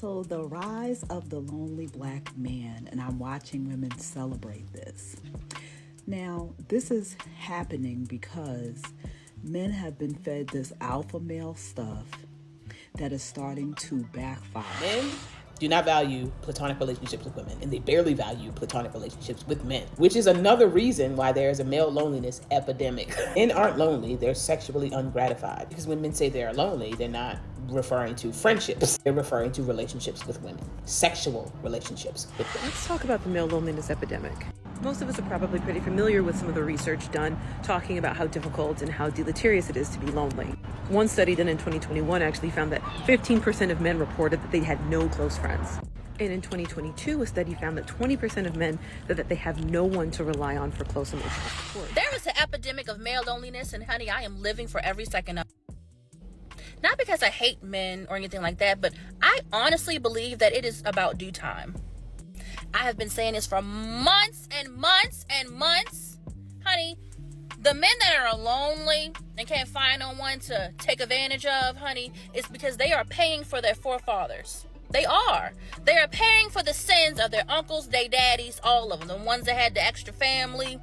So, the rise of the lonely black man, and I'm watching women celebrate this. Now, this is happening because men have been fed this alpha male stuff that is starting to backfire. Men do not value platonic relationships with women, and they barely value platonic relationships with men, which is another reason why there is a male loneliness epidemic. Men aren't lonely, they're sexually ungratified. Because when men say they're lonely, they're not referring to friendships, they're referring to relationships with women, sexual relationships with women. Let's talk about the male loneliness epidemic. Most of us are probably pretty familiar with some of the research done talking about how difficult and how deleterious it is to be lonely. One study done in 2021 actually found that 15% of men reported that they had no close friends. And in 2022, a study found that 20% of men said that they have no one to rely on for close emotional support. There is an epidemic of male loneliness, and honey, I am living for every second of it. Not because I hate men or anything like that, but I honestly believe that it is about due time. I have been saying this for months and months and months. Honey, the men that are lonely and can't find no one to take advantage of, honey, it's because they are paying for their forefathers. They are. They are paying for the sins of their uncles, their daddies, all of them. The ones that had the extra family.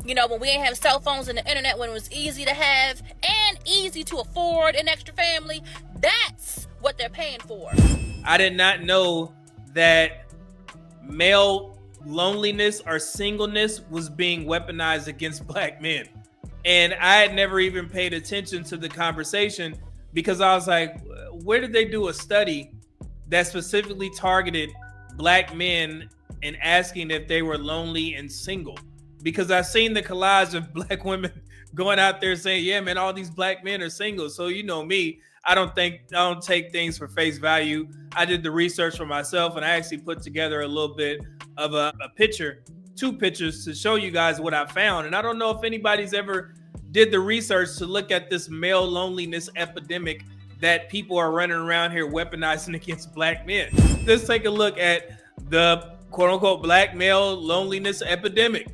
You know, when we didn't have cell phones and the internet, when it was easy to have and easy to afford an extra family, that's what they're paying for. I did not know that male loneliness or singleness was being weaponized against black men. And I had never even paid attention to the conversation because I was like, where did they do a study that specifically targeted black men and asking if they were lonely and single? Because I've seen the collage of black women going out there saying, yeah, man, all these black men are single. So you know me, I don't take things for face value. I did the research for myself, and I actually put together a little bit of a picture, 2 pictures to show you guys what I found. And I don't know if anybody's ever did the research to look at this male loneliness epidemic that people are running around here weaponizing against black men. Let's take a look at the quote unquote black male loneliness epidemic.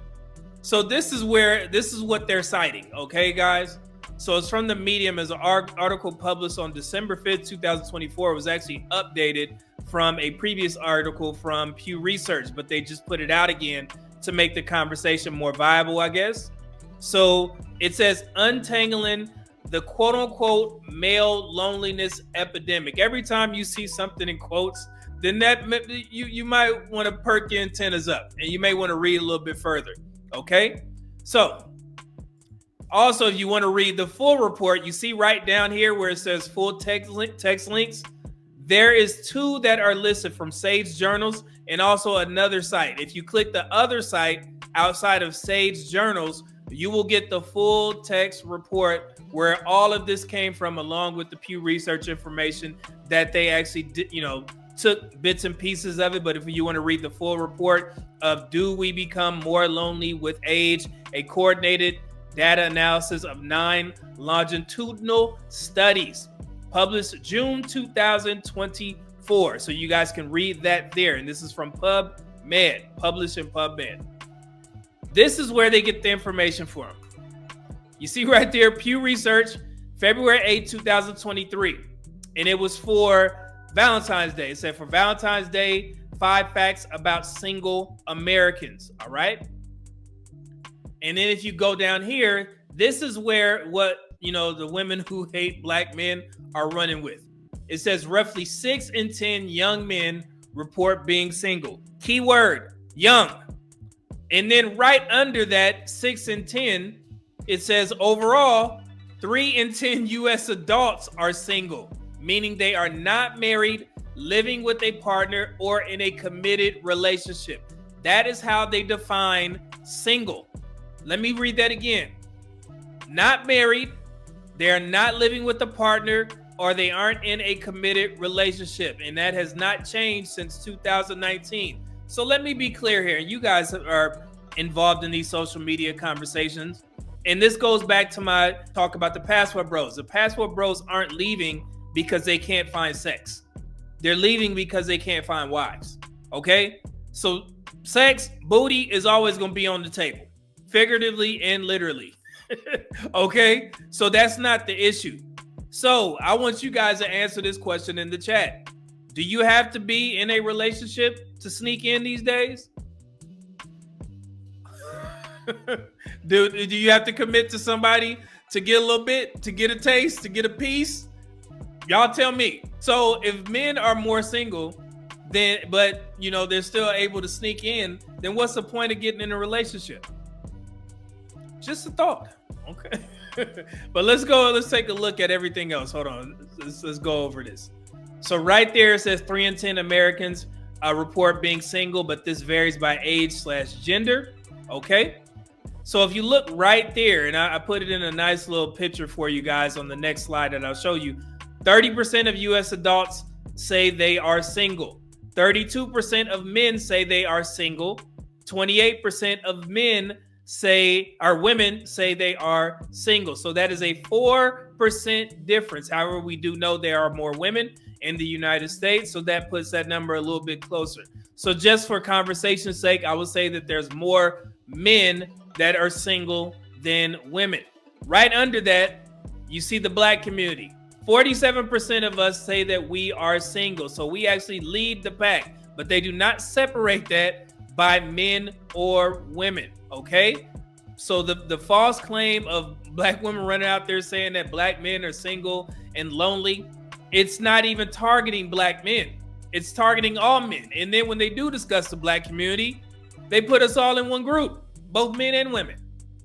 So this is what they're citing. Okay, guys. So it's from the Medium as an article published on December 5th, 2024. It was actually updated from a previous article from Pew Research, but they just put it out again to make the conversation more viable, I guess. So it says, untangling the quote unquote male loneliness epidemic. Every time you see something in quotes, then that you might want to perk your antennas up and you may want to read a little bit further. Okay. So also, if you want to read the full report, you see right down here where it says full text links. There is 2 that are listed from Sage Journals and also another site. If you click the other site outside of Sage Journals, you will get the full text report where all of this came from, along with the Pew Research information that they actually did, took bits and pieces of it. But if you want to read the full report of do we become more lonely with age, a coordinated data analysis of 9 longitudinal studies published June 2024. So you guys can read that there. And this is from PubMed, published in PubMed. This is where they get the information from. You see right there, Pew Research, February 8, 2023. And it was for Valentine's Day. It said for Valentine's Day, 5 facts about single Americans. All right. And then if you go down here, this is where the women who hate black men are running with. It says roughly 6 in 10 young men report being single. Keyword, young. And then right under that 6 in 10, it says overall, 3 in 10 U.S. adults are single, meaning they are not married, living with a partner, or in a committed relationship. That is how they define single. Let me read that again. Not married, they are not living with a partner, or they aren't in a committed relationship. And that has not changed since 2019. So let me be clear here. You guys are involved in these social media conversations. And this goes back to my talk about the passport bros. The passport bros aren't leaving because they can't find sex. They're leaving because they can't find wives. Okay? So sex, booty is always going to be on the table, figuratively and literally. Okay? So that's not the issue. So I want you guys to answer this question in the chat. Do you have to be in a relationship to sneak in these days? Do you have to commit to somebody to get a little bit, to get a taste, to get a piece? Y'all tell me. So if men are more single, but they're still able to sneak in, then what's the point of getting in a relationship? Just a thought. Okay. But let's take a look at everything else. Hold on. Let's go over this. So right there it says 3 in 10 Americans report being single, but this varies by age/gender. Okay. So if you look right there, and I put it in a nice little picture for you guys on the next slide that I'll show you, 30% of U.S. adults say they are single. 32% of men say they are single. 28% of women say they are single. So that is a 4% difference. However, we do know there are more women in the United States, so that puts that number a little bit closer. So just for conversation's sake, I would say that there's more men that are single than women. Right under that, you see the Black community. 47% of us say that we are single. So we actually lead the pack, but they do not separate that by men or women. Okay. So the false claim of Black women running out there saying that Black men are single and lonely, it's not even targeting Black men. It's targeting all men. And then when they do discuss the Black community, they put us all in one group, both men and women.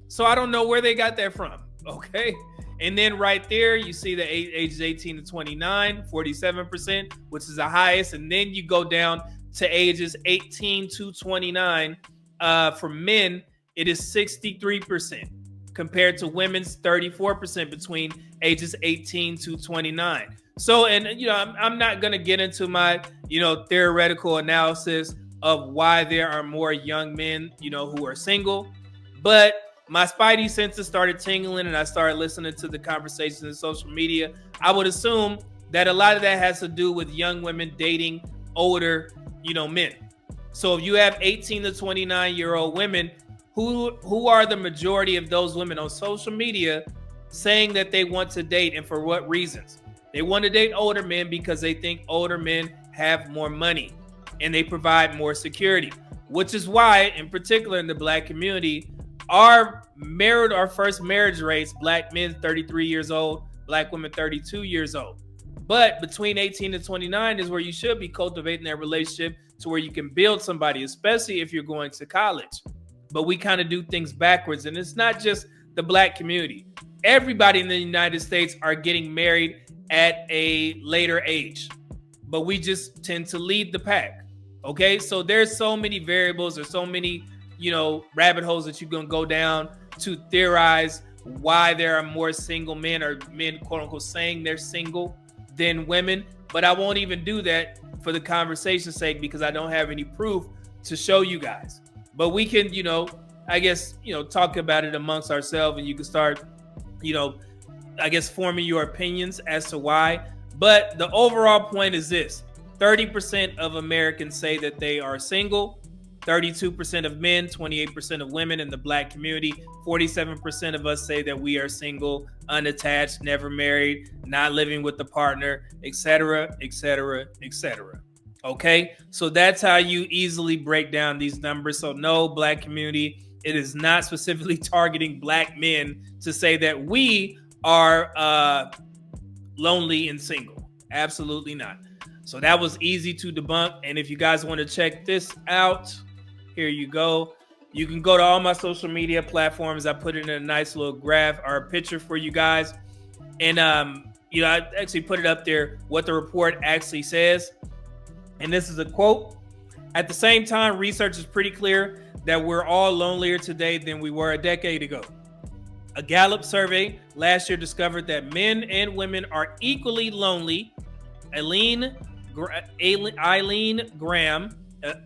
So I don't know where they got that from. Okay. And then right there, you see the ages 18 to 29, 47%, which is the highest. And then you go down to ages 18 to 29. For men, it is 63% compared to women's 34% between ages 18 to 29. So, and I'm not going to get into my, theoretical analysis of why there are more young men, who are single, but my spidey senses started tingling and I started listening to the conversations in social media. I would assume that a lot of that has to do with young women dating older, men. So if you have 18 to 29-year-old women, who are the majority of those women on social media saying that they want to date, and for what reasons? They want to date older men because they think older men have more money and they provide more security, which is why, in particular in the Black community, our first marriage rates, Black men 33 years old, Black women 32 years old. But between 18 and 29 is where you should be cultivating that relationship to where you can build somebody, especially if you're going to college. But we kind of do things backwards. And it's not just the Black community. Everybody in the United States are getting married at a later age, but we just tend to lead the pack. Okay, so there's so many variables, there's so many, rabbit holes that you're gonna go down to theorize why there are more single men, or men, quote unquote, saying they're single than women. But I won't even do that for the conversation's sake because I don't have any proof to show you guys. But we can, talk about it amongst ourselves, and you can start, forming your opinions as to why. But the overall point is this: 30% of Americans say that they are single, 32% of men, 28% of women in the Black community, 47% of us say that we are single, unattached, never married, not living with a partner, etc., etc., etc. Okay, so that's how you easily break down these numbers. So no, Black community, it is not specifically targeting Black men to say that we are lonely and single. Absolutely not. So that was easy to debunk. And if you guys want to check this out, here you go. You can go to all my social media platforms. I put it in a nice little graph or a picture for you guys. And, I actually put it up there, what the report actually says. And this is a quote. At the same time, research is pretty clear that we're all lonelier today than we were a decade ago. A Gallup survey last year discovered that men and women are equally lonely. Eileen Graham,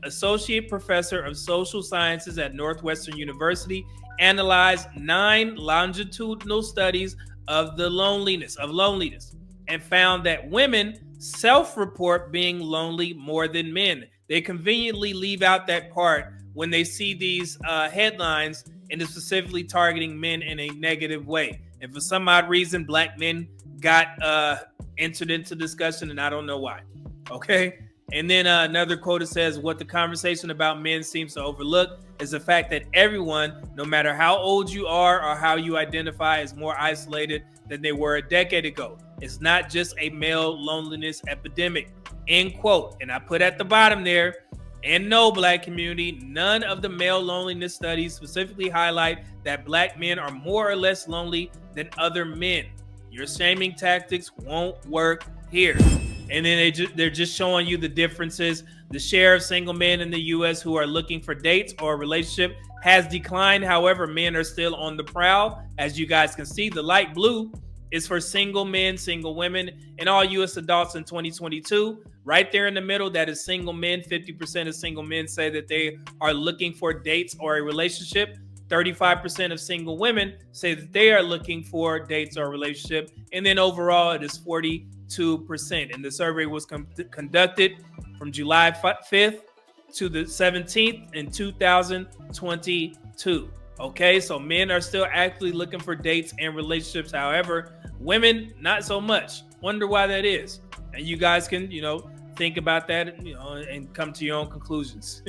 associate professor of social sciences at Northwestern University, analyzed 9 longitudinal studies of loneliness and found that women self-report being lonely more than men. They conveniently leave out that part when they see these headlines, and it's specifically targeting men in a negative way. And for some odd reason, Black men got entered into discussion, and I don't know why. Okay. And then another quote that says, what the conversation about men seems to overlook is the fact that everyone, no matter how old you are or how you identify, is more isolated than they were a decade ago. It's not just a male loneliness epidemic, end quote. And I put at the bottom there, and no, Black community, none of the male loneliness studies specifically highlight that Black men are more or less lonely than other men. Your shaming tactics won't work here. And then they're just showing you the differences. The share of single men in the U.S. who are looking for dates or a relationship has declined. However, men are still on the prowl. As you guys can see, the light blue is for single men, single women, and all U.S. adults in 2022. Right there in the middle, that is single men. 50% of single men say that they are looking for dates or a relationship. 35% of single women say that they are looking for dates or a relationship. And then overall, it is 42%. And the survey was conducted from July 5th to the 17th in 2022. Okay, so men are still actively looking for dates and relationships. However, women, not so much. Wonder why that is. And you guys can, think about that, and come to your own conclusions.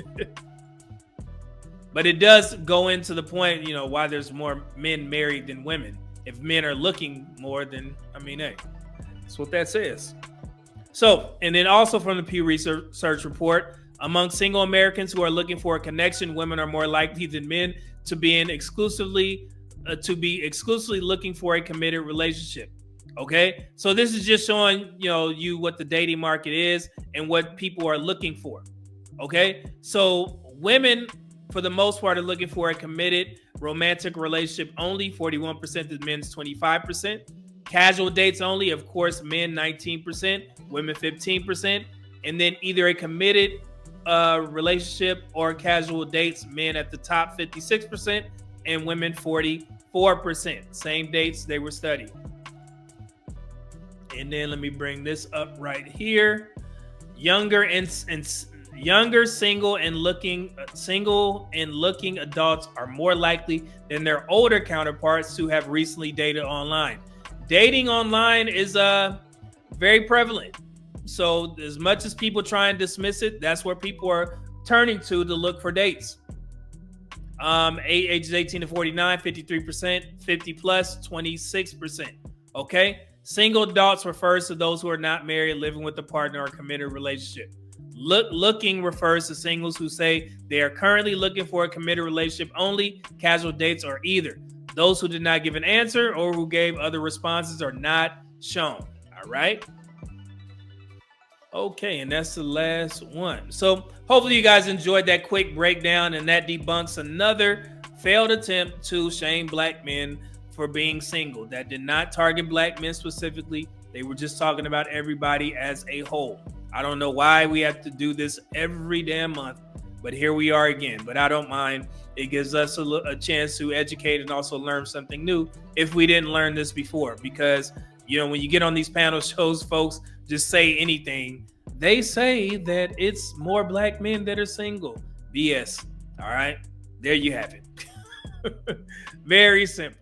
But it does go into the point, why there's more men married than women. If men are looking more, then, hey, that's what that says. So, and then also from the Pew Research report, among single Americans who are looking for a connection, women are more likely than men to be exclusively looking for a committed relationship. Okay, so this is just showing you what the dating market is and what people are looking for. Okay, so women, for the most part, are looking for a committed romantic relationship only. 41% to men's 25%. Casual dates only, of course, men 19%, women 15%, and then either a committed relationship or casual dates, men at the top 56% and women 44%. Same dates they were studied. And then let me bring this up right here. Younger single and looking adults are more likely than their older counterparts to have recently dated online. Dating online is very prevalent. So as much as people try and dismiss it, that's where people are turning to look for dates. Ages 18 to 49, 53%, 50 plus, 26%. Okay. Single adults refers to those who are not married, living with a partner, or committed relationship. Looking refers to singles who say they are currently looking for a committed relationship only. Casual dates are either. Those who did not give an answer or who gave other responses are not shown. All right. Okay, and that's the last one. So hopefully you guys enjoyed that quick breakdown, and that debunks another failed attempt to shame Black men for being single. That did not target Black men specifically. They were just talking about everybody as a whole. I don't know why we have to do this every damn month, but here we are again. But I don't mind. It gives us a chance to educate and also learn something new if we didn't learn this before. Because, when you get on these panel shows, folks just say anything. They say that it's more Black men that are single. BS. All right. There you have it. Very simple.